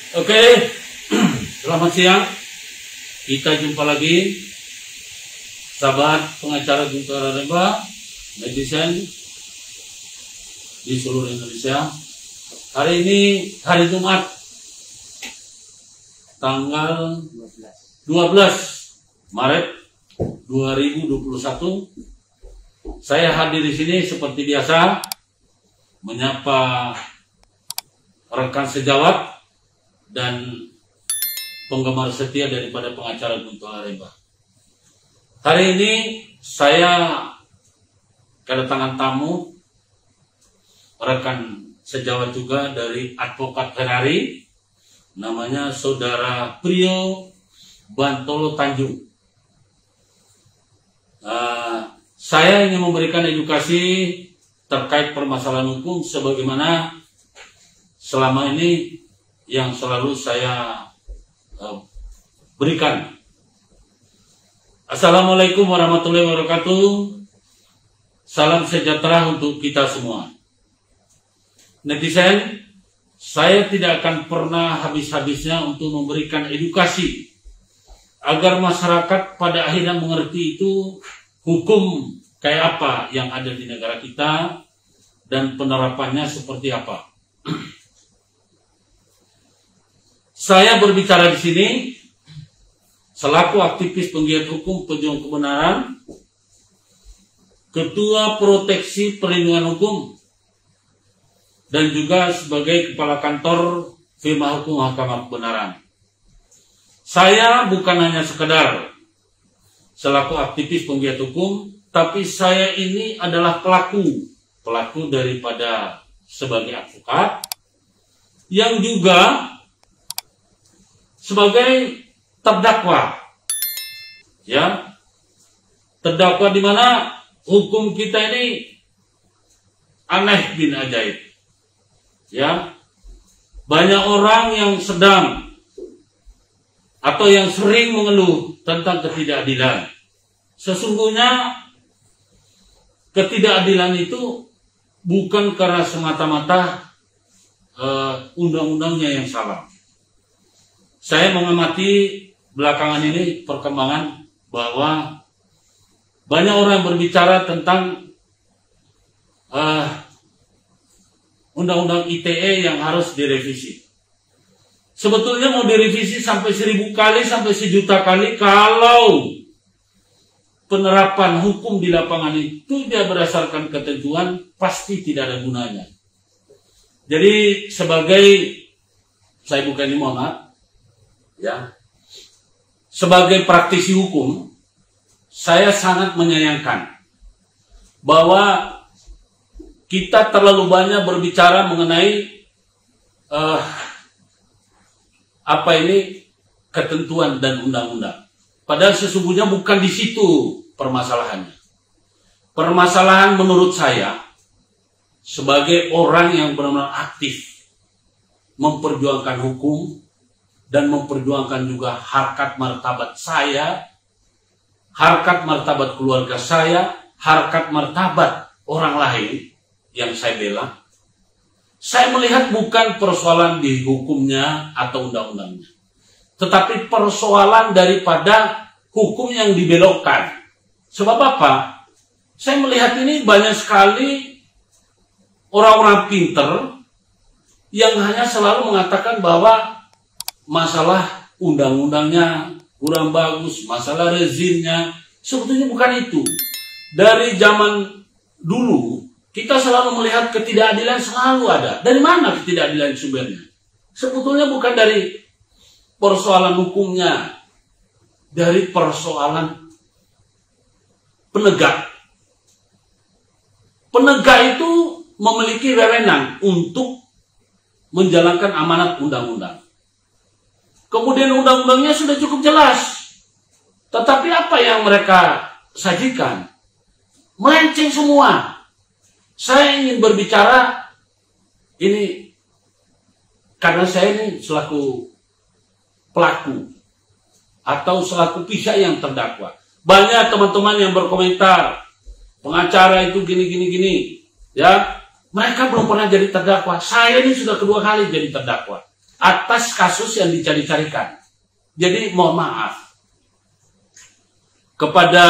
Oke, selamat siang. Kita jumpa lagi, sahabat pengacara Guntur Aremba, netizen di seluruh Indonesia. Hari ini hari Jumat, tanggal 12 Maret 2021. Saya hadir di sini seperti biasa menyapa rekan sejawat dan penggemar setia daripada pengacara Guntur Aremba. Hari ini saya kedatangan tamu rekan sejawat juga dari advokat Ferrari, namanya Saudara Priyo Bantolo Tanjung. Saya ingin memberikan edukasi terkait permasalahan hukum sebagaimana selama ini yang selalu saya berikan. Assalamualaikum warahmatullahi wabarakatuh. Salam sejahtera untuk kita semua. Netizen, saya tidak akan pernah habis-habisnya untuk memberikan edukasi agar masyarakat pada akhirnya mengerti itu hukum kayak apa yang ada di negara kita dan penerapannya seperti apa. Saya berbicara di sini selaku aktivis penggiat hukum pejuang kebenaran, Ketua Proteksi Perlindungan Hukum, dan juga sebagai Kepala Kantor Firma Hukum Mahkamah Kebenaran. Saya bukan hanya sekedar selaku aktivis penggiat hukum, tapi saya ini adalah pelaku daripada sebagai advokat yang juga sebagai terdakwa, ya, terdakwa di mana hukum kita ini aneh bin ajaib, ya. Banyak orang yang sedang atau yang sering mengeluh tentang ketidakadilan. Sesungguhnya ketidakadilan itu bukan karena semata-mata undang-undangnya yang salah. Saya mengamati belakangan ini perkembangan bahwa banyak orang berbicara tentang undang-undang ITE yang harus direvisi. Sebetulnya mau direvisi sampai 1000 kali, sampai 1.000.000 kali, kalau penerapan hukum di lapangan itu dia berdasarkan ketentuan, pasti tidak ada gunanya. Jadi sebagai, saya bukan ini mohon maaf, ya, sebagai praktisi hukum, saya sangat menyayangkan bahwa kita terlalu banyak berbicara mengenai ketentuan dan undang-undang. Padahal sesungguhnya bukan di situ permasalahannya. Permasalahan menurut saya sebagai orang yang benar-benar aktif memperjuangkan hukum dan memperjuangkan juga harkat martabat saya, harkat martabat keluarga saya, harkat martabat orang lain yang saya bela. Saya melihat bukan persoalan di hukumnya atau undang-undangnya, tetapi persoalan daripada hukum yang dibelokkan. Sebab apa? Saya melihat ini banyak sekali orang-orang pinter yang hanya selalu mengatakan bahwa masalah undang-undangnya kurang bagus, masalah rezimnya. Sebetulnya bukan itu. Dari zaman dulu kita selalu melihat ketidakadilan selalu ada. Dari mana ketidakadilan sumbernya? Sebetulnya bukan dari persoalan hukumnya, dari persoalan penegak. Penegak itu memiliki wewenang untuk menjalankan amanat undang-undang. Kemudian undang-undangnya sudah cukup jelas. Tetapi apa yang mereka sajikan? Melenceng semua. Saya ingin berbicara ini karena saya ini selaku pelaku atau selaku pihak yang terdakwa. Banyak teman-teman yang berkomentar, pengacara itu gini, ya. Mereka belum pernah jadi terdakwa. Saya ini sudah kedua kali jadi terdakwa. atas kasus yang dicari-carikan. Jadi mohon maaf kepada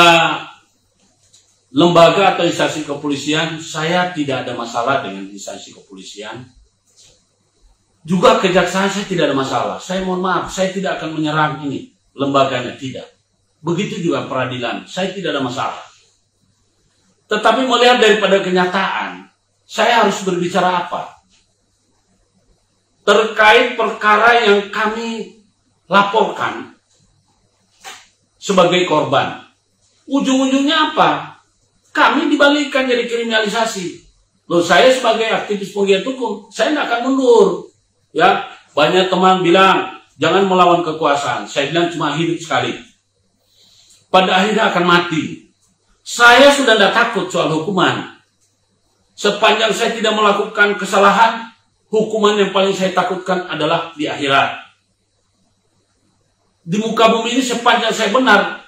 lembaga atau instansi kepolisian, saya tidak ada masalah dengan instansi kepolisian. Juga kejaksaan saya tidak ada masalah. Saya mohon maaf, saya tidak akan menyerang ini lembaganya, tidak. Begitu juga peradilan, saya tidak ada masalah. Tetapi melihat daripada kenyataan, saya harus berbicara apa? Terkait perkara yang kami laporkan sebagai korban. Ujung-ujungnya apa? Kami dibalikkan jadi kriminalisasi. Loh, saya sebagai aktivis penggiat hukum, saya tidak akan mundur. Ya, banyak teman bilang jangan melawan kekuasaan. Saya bilang cuma hidup sekali. Pada akhirnya akan mati. Saya sudah tidak takut soal hukuman. Sepanjang saya tidak melakukan kesalahan, hukuman yang paling saya takutkan adalah di akhirat. Di muka bumi ini sepanjang saya benar,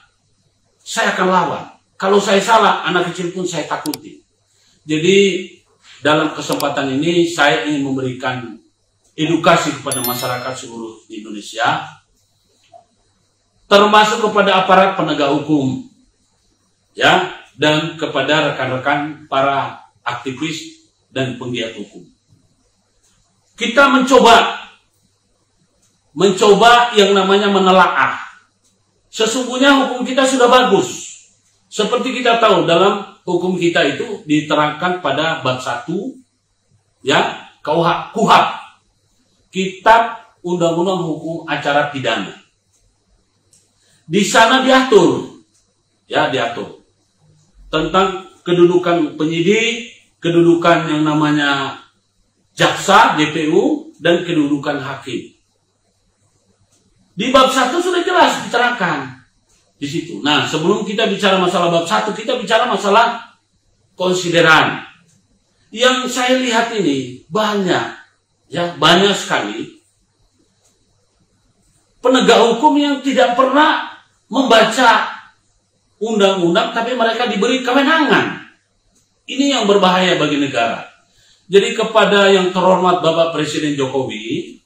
saya akan lawan. Kalau saya salah, anak kecil pun saya takuti. Jadi dalam kesempatan ini saya ingin memberikan edukasi kepada masyarakat seluruh Indonesia, termasuk kepada aparat penegak hukum, ya, dan kepada rekan-rekan para aktivis dan penggiat hukum. Kita mencoba yang namanya menelaah. Sesungguhnya hukum kita sudah bagus. Seperti kita tahu dalam hukum kita itu diterangkan pada bab 1, ya, KUHP, Kitab Undang-Undang Hukum Acara Pidana. Di sana diatur, ya, diatur tentang kedudukan penyidik, kedudukan yang namanya jaksa, JPU, dan kedudukan hakim. Di bab 1 sudah jelas diterangkan di situ. Nah, sebelum kita bicara masalah bab 1, kita bicara masalah konsideran. Yang saya lihat ini banyak, ya, banyak sekali penegak hukum yang tidak pernah membaca undang-undang, tapi mereka diberi kewenangan. Ini yang berbahaya bagi negara. Jadi kepada yang terhormat Bapak Presiden Jokowi,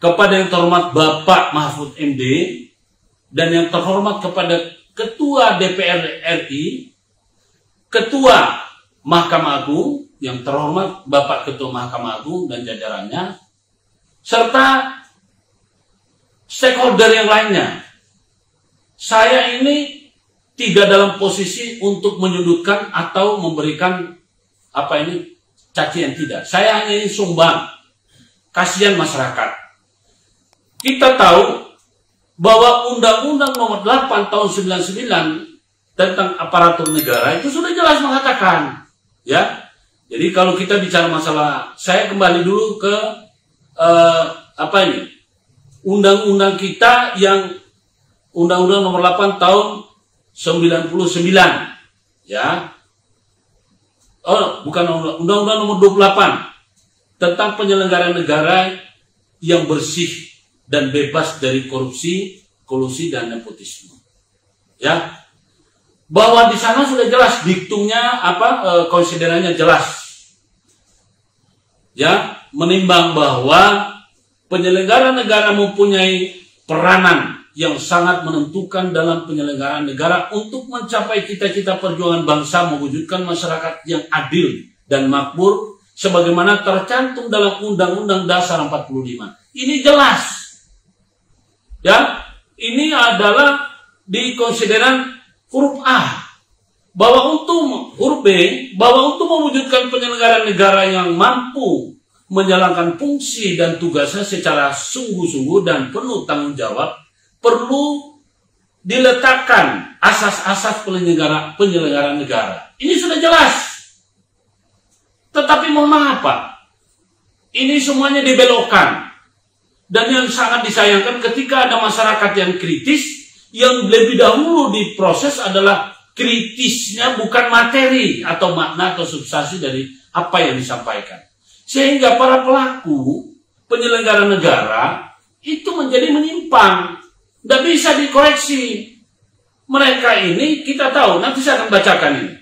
kepada yang terhormat Bapak Mahfud MD, dan yang terhormat kepada Ketua DPR RI, Ketua Mahkamah Agung, yang terhormat Bapak Ketua Mahkamah Agung dan jajarannya, serta stakeholder yang lainnya. Saya ini tidak dalam posisi untuk menyudutkan atau memberikan cacian, tidak. Saya hanya ingin sumbang, kasihan masyarakat. Kita tahu bahwa Undang-Undang Nomor 8 Tahun 99 tentang aparatur negara itu sudah jelas mengatakan, ya. Jadi kalau kita bicara masalah, saya kembali dulu ke undang-undang kita yang Undang-Undang Nomor 8 Tahun 99, ya. Oh, bukan Undang-Undang Nomor 28 tentang penyelenggaraan negara yang bersih dan bebas dari korupsi, kolusi, dan nepotisme. Ya, bahwa di sana sudah jelas diktumnya konsiderannya jelas. Ya, menimbang bahwa penyelenggara negara mempunyai peranan yang sangat menentukan dalam penyelenggaraan negara untuk mencapai cita-cita perjuangan bangsa mewujudkan masyarakat yang adil dan makmur sebagaimana tercantum dalam Undang-Undang Dasar 45. Ini jelas. Ya, ini adalah di konsideran huruf A, bahwa untuk huruf B, bahwa untuk mewujudkan penyelenggaraan negara yang mampu menjalankan fungsi dan tugasnya secara sungguh-sungguh dan penuh tanggung jawab, perlu diletakkan asas-asas penyelenggaraan negara. Ini sudah jelas. Tetapi mohon maaf Pak, ini semuanya dibelokkan. Dan yang sangat disayangkan ketika ada masyarakat yang kritis, yang lebih dahulu diproses adalah kritisnya bukan materi atau makna atau substansi dari apa yang disampaikan. Sehingga para pelaku penyelenggara negara itu menjadi menyimpang. Tidak bisa dikoreksi. Mereka ini kita tahu, nanti saya akan bacakan ini.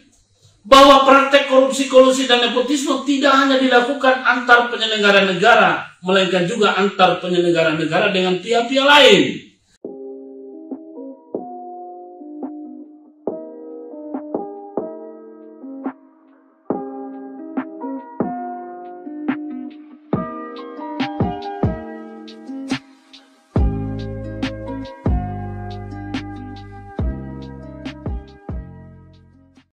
bahwa praktek korupsi, kolusi, dan nepotisme tidak hanya dilakukan antar penyelenggara negara, melainkan juga antar penyelenggara negara dengan pihak-pihak lain.